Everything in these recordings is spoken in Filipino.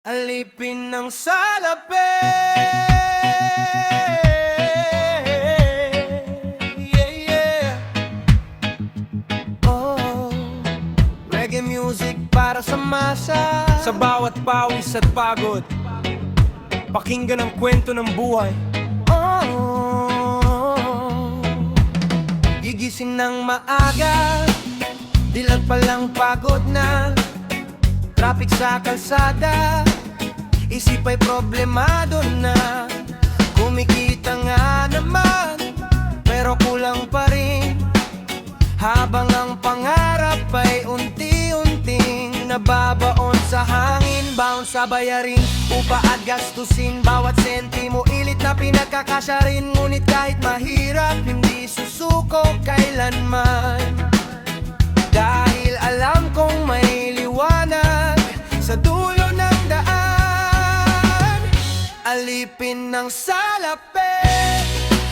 Alipin ng salapi. Yeah, yeah. Oh, reggae music para sa masa. Sa bawat pawis at pagod, pakinggan ang kwento ng buhay. Oh, gigising ng maaga, dilag palang pagod na. Traffic sa kalsada, isip ay problemado na. Kumikita nga naman, pero kulang pa rin. Habang ang pangarap ay unti-unting nababaon sa hangin. Bound sa bayarin, upa at gastusin. Bawat sentimo ilit na pinagkakasya rin. Ngunit kahit mahirap, hindi susuko kailanman. Dahil alam kong may liwanag sa dulo ng daan. Alipin ng salapi,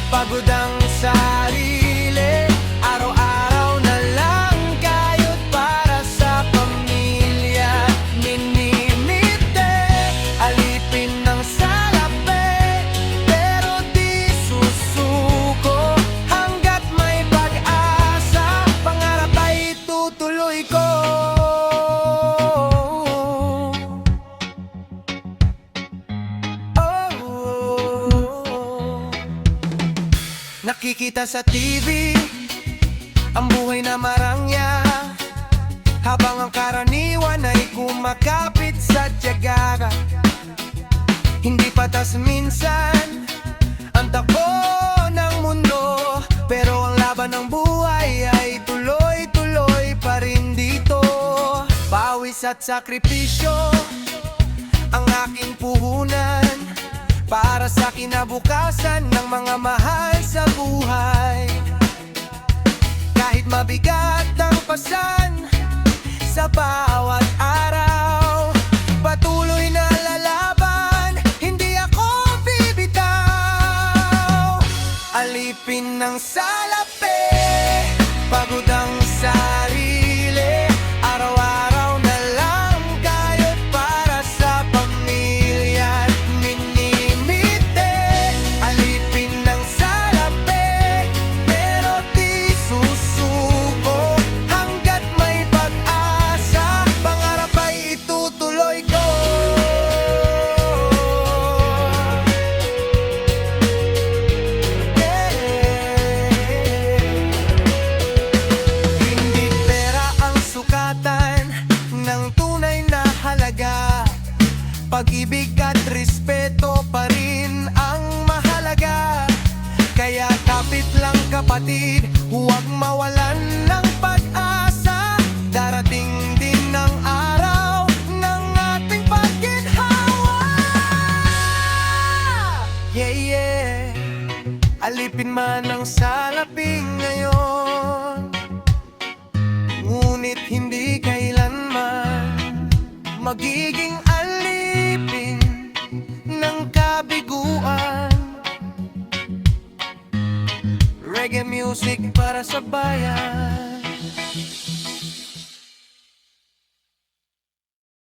pagod ang sarili. Araw-araw na lang kayod para sa pamilya. Minimite, alipin ng salapi, pero di susuko hanggat may pag-asa. Pangarap ay itutuloy ko. Nakikita sa TV ang buhay na marangya, habang ang karaniwan ay kumakapit sa tiyaga. Hindi patas minsan ang takbo ng mundo, pero ang laban ng buhay ay tuloy-tuloy pa rin dito. Pawis at sakripisyo ang aking puhunan para sa kinabukasan ng mga mahal sa buhay. Kahit mabigat ang pasan sa bawat araw, patuloy na lalaban, hindi ako bibitaw. Alipin ng salapi, pagod ang sarili. Araw-araw na lang kayod para sa pamilya. Minimite, alipin ng salapi, pero di susuko hanggat may pag-asa. Pangarap ay itutuloy ko. Hindi pera ang sukatan ng tunay na halaga. Pag-ibig at respeto pa rin ang mahalaga. Kaya kapit lang kapatid, huwag mawalan ng pag-asa. Darating din ang araw ng ating pagginhawa. Yeah, yeah. Alipin man ang salapi ngayon, ngunit hindi kailanman magiging alipin ng kabiguan. Reggae music para sa bayan.